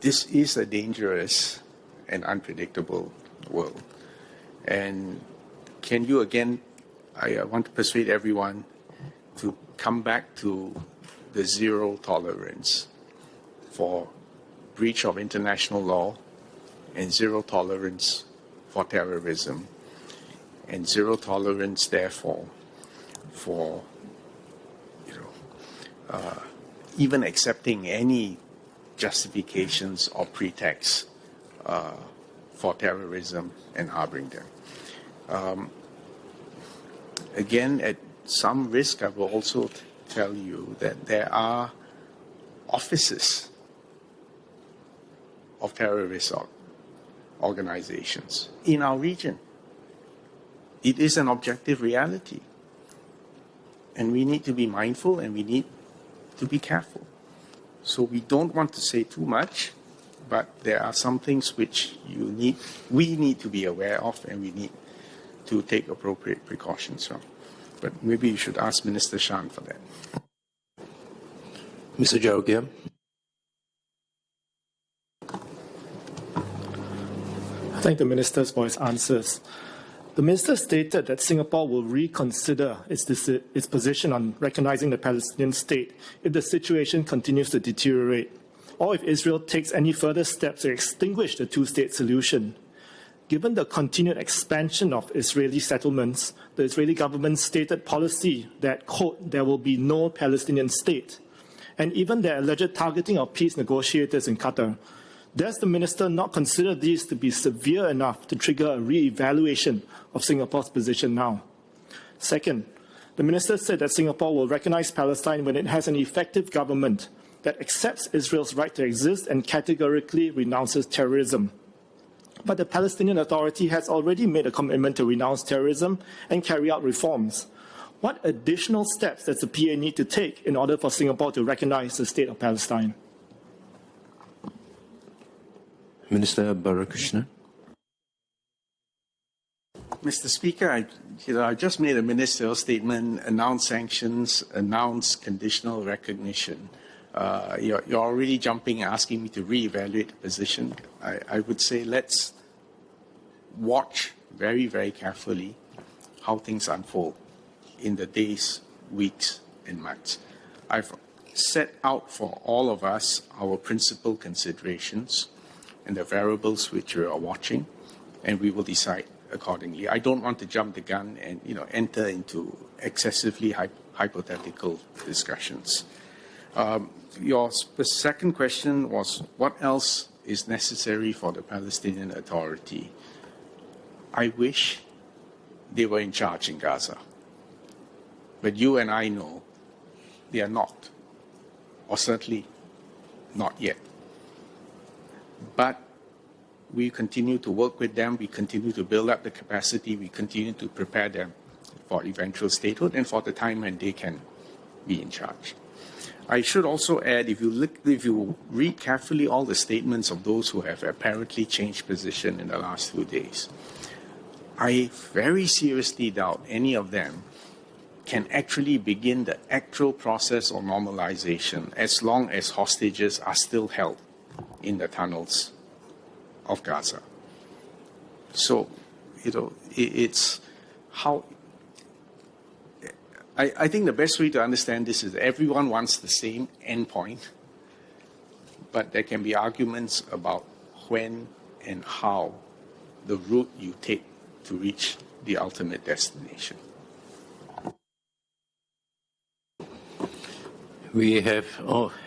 this is a dangerous and unpredictable world. And can you again, I want to persuade everyone to come back to the zero tolerance for breach of international law, and zero tolerance for terrorism, and zero tolerance, therefore, for even accepting any justifications or pretexts for terrorism and harboring them. Again, at some risk, I will also tell you that there are offices of terrorist organizations in our region. It is an objective reality. And we need to be mindful and we need to be careful. So we don't want to say too much, but there are some things which we need to be aware of and we need to take appropriate precautions from. But maybe you should ask Minister Shan for that. Mr. Gerald Giam. I thank the ministers for his answers. The minister stated that Singapore will reconsider its position on recognizing the Palestinian state if the situation continues to deteriorate, or if Israel takes any further steps to extinguish the two-state solution. Given the continued expansion of Israeli settlements, the Israeli government's stated policy that, quote, there will be no Palestinian state, and even their alleged targeting of peace negotiators in Qatar, does the minister not consider these to be severe enough to trigger a re-evaluation of Singapore's position now? Second, the minister said that Singapore will recognize Palestine when it has an effective government that accepts Israel's right to exist and categorically renounces terrorism. But the Palestinian Authority has already made a commitment to renounce terrorism and carry out reforms. What additional steps does the PA need to take in order for Singapore to recognize the state of Palestine? Minister Balakrishnan. Mr. Speaker, I just made a ministerial statement, announced sanctions, announced conditional recognition. You're already jumping and asking me to reevaluate the position. I would say let's watch very, very carefully how things unfold in the days, weeks, and months. I've set out for all of us our principal considerations and the variables which we are watching, and we will decide accordingly. I don't want to jump the gun and enter into excessively hypothetical discussions. Your second question was, what else is necessary for the Palestinian Authority? I wish they were in charge in Gaza. But you and I know they are not, or certainly not yet. But we continue to work with them, we continue to build up the capacity, we continue to prepare them for eventual statehood and for the time when they can be in charge. I should also add, if you read carefully all the statements of those who have apparently changed position in the last few days, I very seriously doubt any of them can actually begin the actual process of normalization as long as hostages are still held in the tunnels of Gaza. So, it's how... I think the best way to understand this is everyone wants the same endpoint, but there can be arguments about when and how the route you take to reach the ultimate destination. We have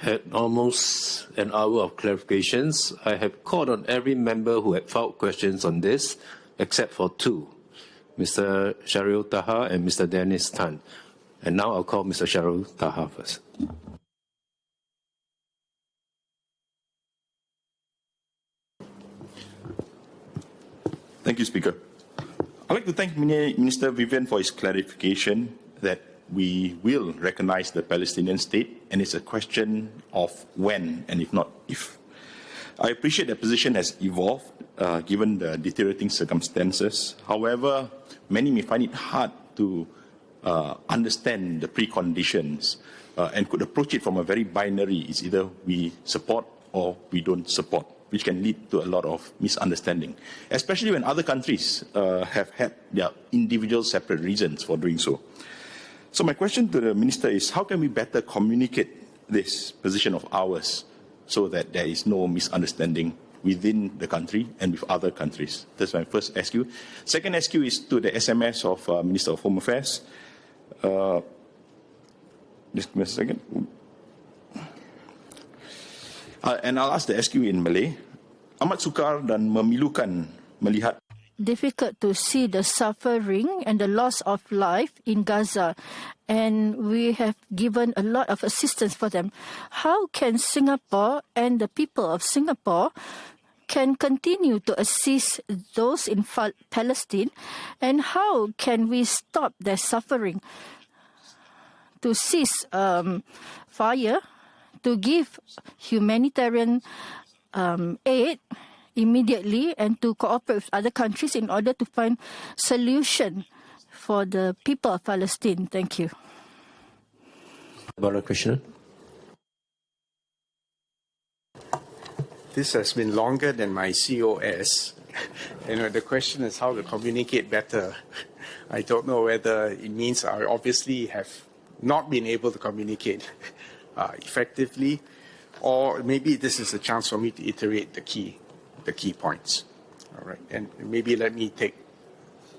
had almost an hour of clarifications. I have called on every member who had filed questions on this, except for two, Mr. Sharael Taha and Mr. Dennis Tan. And now I'll call Mr. Sharael Taha first. Thank you, Speaker. I'd like to thank Minister Vivian for his clarification that we will recognize the Palestinian state, and it's a question of when and if not if. I appreciate that position has evolved given the deteriorating circumstances. However, many may find it hard to understand the preconditions and could approach it from a very binary, it's either we support or we don't support, which can lead to a lot of misunderstanding, especially when other countries have had their individual separate reasons for doing so. So my question to the Minister is, how can we better communicate this position of ours so that there is no misunderstanding within the country and with other countries? That's my first SQ. Second SQ is to the SMS of Minister of Home Affairs. Just give me a second. And I'll ask the SQ in Malay. Amat sukar dan memilukan melihat difficult to see the suffering and the loss of life in Gaza, and we have given a lot of assistance for them. How can Singapore and the people of Singapore can continue to assist those in Palestine, and how can we stop their suffering? To cease fire, to give humanitarian aid immediately, and to cooperate with other countries in order to find solution for the people of Palestine. Thank you. Balakrishnan. This has been longer than my COS. The question is how to communicate better. I don't know whether it means I obviously have not been able to communicate effectively, or maybe this is a chance for me to iterate the key points. All right, and maybe let me take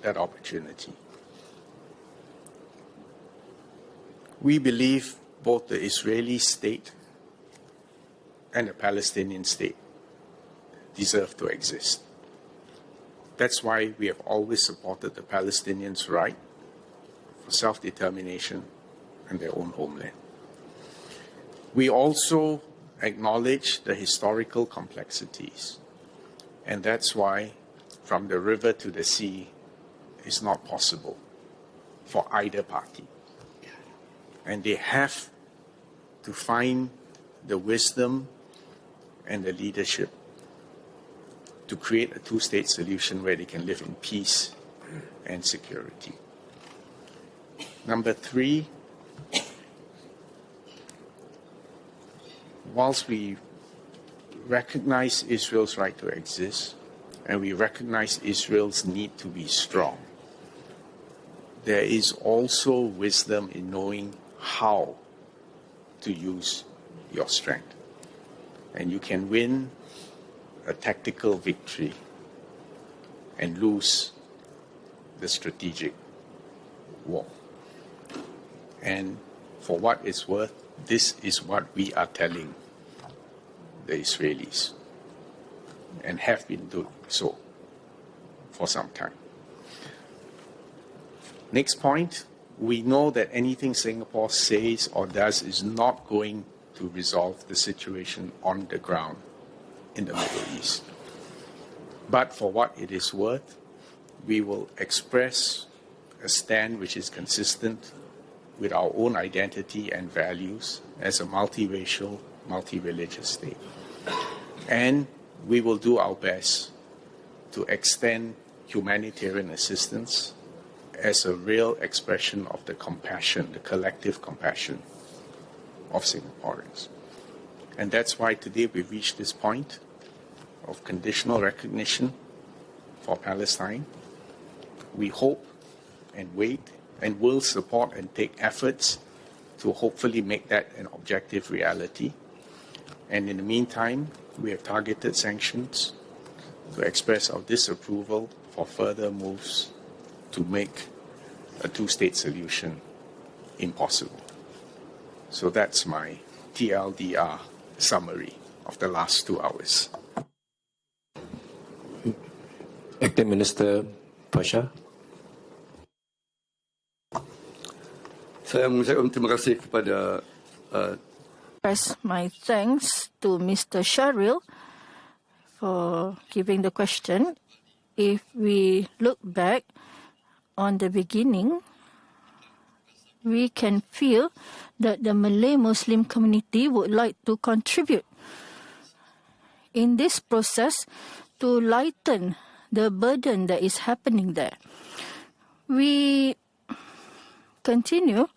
that opportunity. We believe both the Israeli state and the Palestinian state deserve to exist. That's why we have always supported the Palestinians' right for self-determination and their own homeland. We also acknowledge the historical complexities, and that's why from the river to the sea is not possible for either party. And they have to find the wisdom and the leadership to create a two-state solution where they can live in peace and security. Number 3, whilst we recognize Israel's right to exist and we recognize Israel's need to be strong, there is also wisdom in knowing how to use your strength. And you can win a tactical victory and lose the strategic war. And for what it's worth, this is what we are telling the Israelis and have been doing so for some time. Next point, we know that anything Singapore says or does is not going to resolve the situation on the ground in the Middle East. But for what it is worth, we will express a stand which is consistent with our own identity and values as a multiracial, multi-religious state. And we will do our best to extend humanitarian assistance as a real expression of the compassion, the collective compassion of Singaporeans. And that's why today we've reached this point of conditional recognition for Palestine. We hope and wait and will support and take efforts to hopefully make that an objective reality. And in the meantime, we have targeted sanctions to express our disapproval for further moves to make a two-state solution impossible. So that's my TLDR summary of the last 2 hours. Acting Minister Faishal. Saya mengucapkan terima kasih kepada Express my thanks to Mr. Sharael for giving the question. If we look back on the beginning, we can feel that the Malay Muslim community would like to contribute in this process to lighten the burden that is happening there. We continue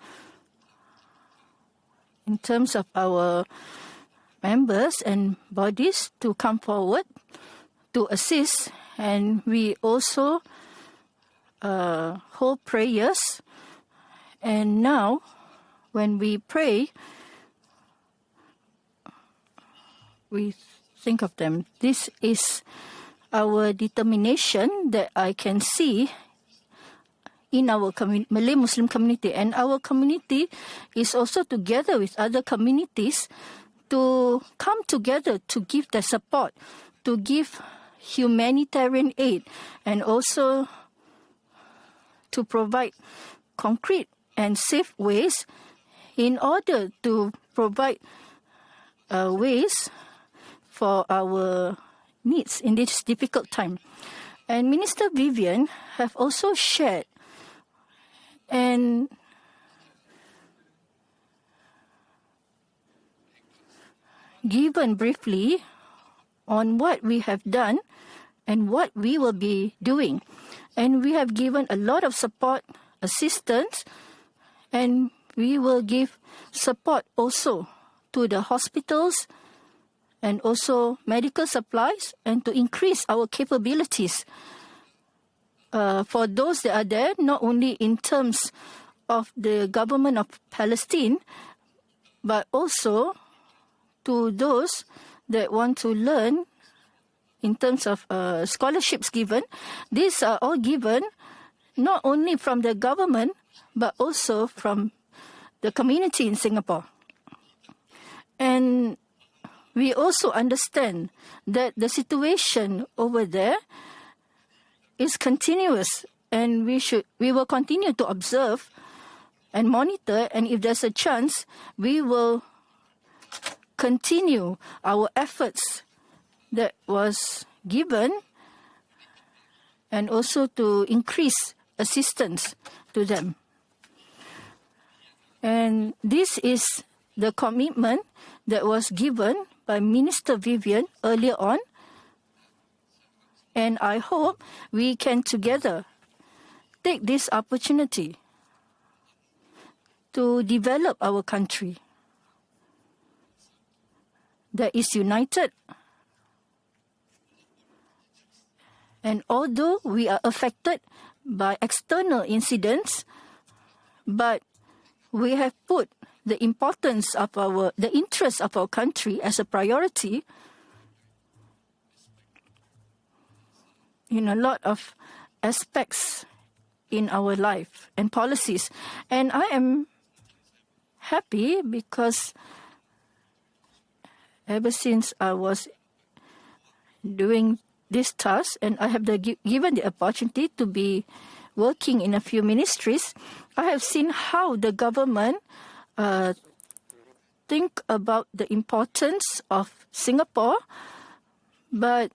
in terms of our members and bodies to come forward to assist, and we also hold prayers. And now, when we pray, we think of them. This is our determination that I can see in our Malay Muslim community, and our community is also together with other communities to come together to give their support, to give humanitarian aid and also to provide concrete and safe ways in order to provide ways for our needs in this difficult time. And Minister Vivian have also shared and given briefly on what we have done and what we will be doing. And we have given a lot of support, assistance, and we will give support also to the hospitals and also medical supplies and to increase our capabilities for those that are there, not only in terms of the government of Palestine, but also to those that want to learn in terms of scholarships given. These are all given not only from the government, but also from the community in Singapore. And we also understand that the situation over there is continuous, and we will continue to observe and monitor, and if there's a chance, we will continue our efforts that was given and also to increase assistance to them. And this is the commitment that was given by Minister Vivian earlier on, and I hope we can together take this opportunity to develop our country that is united. And although we are affected by external incidents, but we have put the importance of the interests of our country as a priority in a lot of aspects in our life and policies. And I am happy because ever since I was doing this task and I have given the opportunity to be working in a few ministries, I have seen how the government think about the importance of Singapore, but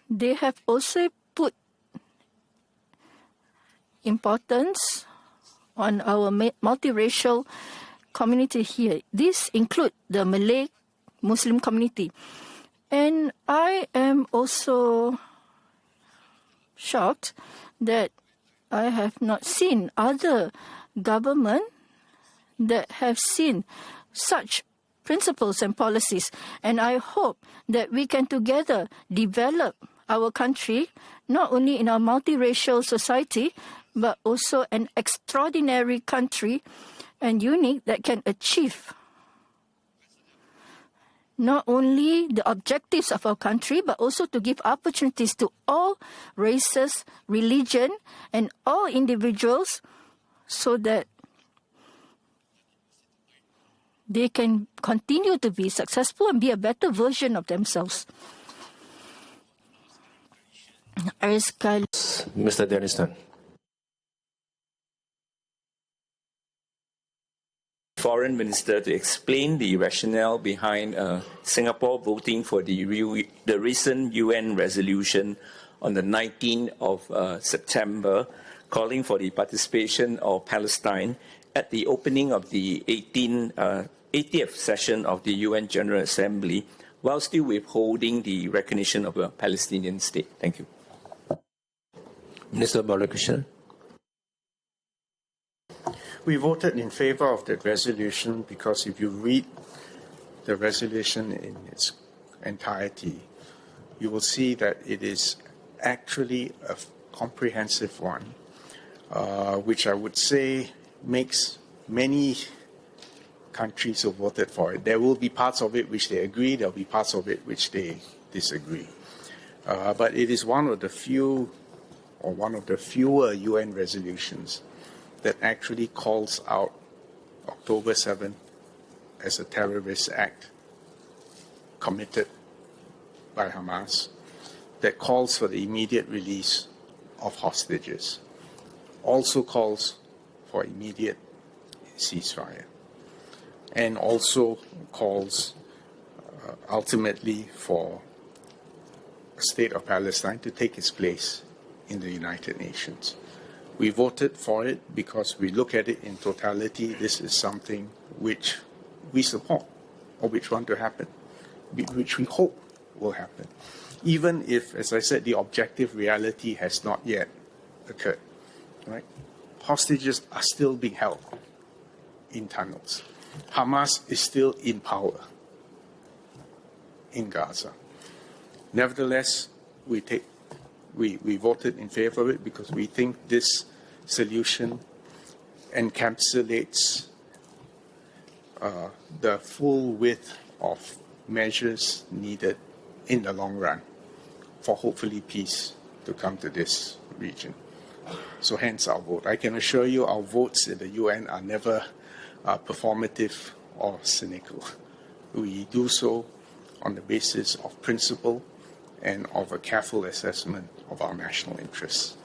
they have also put importance on our multiracial community here. This includes the Malay Muslim community. And I am also shocked that I have not seen other government that have seen such principles and policies. And I hope that we can together develop our country, not only in our multiracial society, but also an extraordinary country and unique that can achieve not only the objectives of our country, but also to give opportunities to all races, religion, and all individuals so that they can continue to be successful and be a better version of themselves. Mr. Deniston. Foreign Minister to explain the rationale behind Singapore voting for the recent UN resolution on the 19th of September, calling for the participation of Palestine at the opening of the 80th session of the UN General Assembly, while still withholding the recognition of a Palestinian state. Thank you. Minister Balakrishnan. We voted in favor of the resolution because if you read the resolution in its entirety, you will see that it is actually a comprehensive one, which I would say makes many countries who voted for it. There will be parts of it which they agree, there will be parts of it which they disagree. But it is one of the few, or one of the fewer UN resolutions that actually calls out October 7th as a terrorist act committed by Hamas, that calls for the immediate release of hostages, also calls for immediate ceasefire, and also calls ultimately for a state of Palestine to take its place in the United Nations. We voted for it because we look at it in totality. This is something which we support or which want to happen, which we hope will happen, even if, as I said, the objective reality has not yet occurred. Right? Hostages are still being held in tunnels. Hamas is still in power in Gaza. Nevertheless, we voted in favor of it because we think this solution encapsulates the full width of measures needed in the long run for hopefully peace to come to this region. So hence our vote. I can assure you our votes in the UN are never performative or cynical. We do so on the basis of principle and of a careful assessment of our national interests.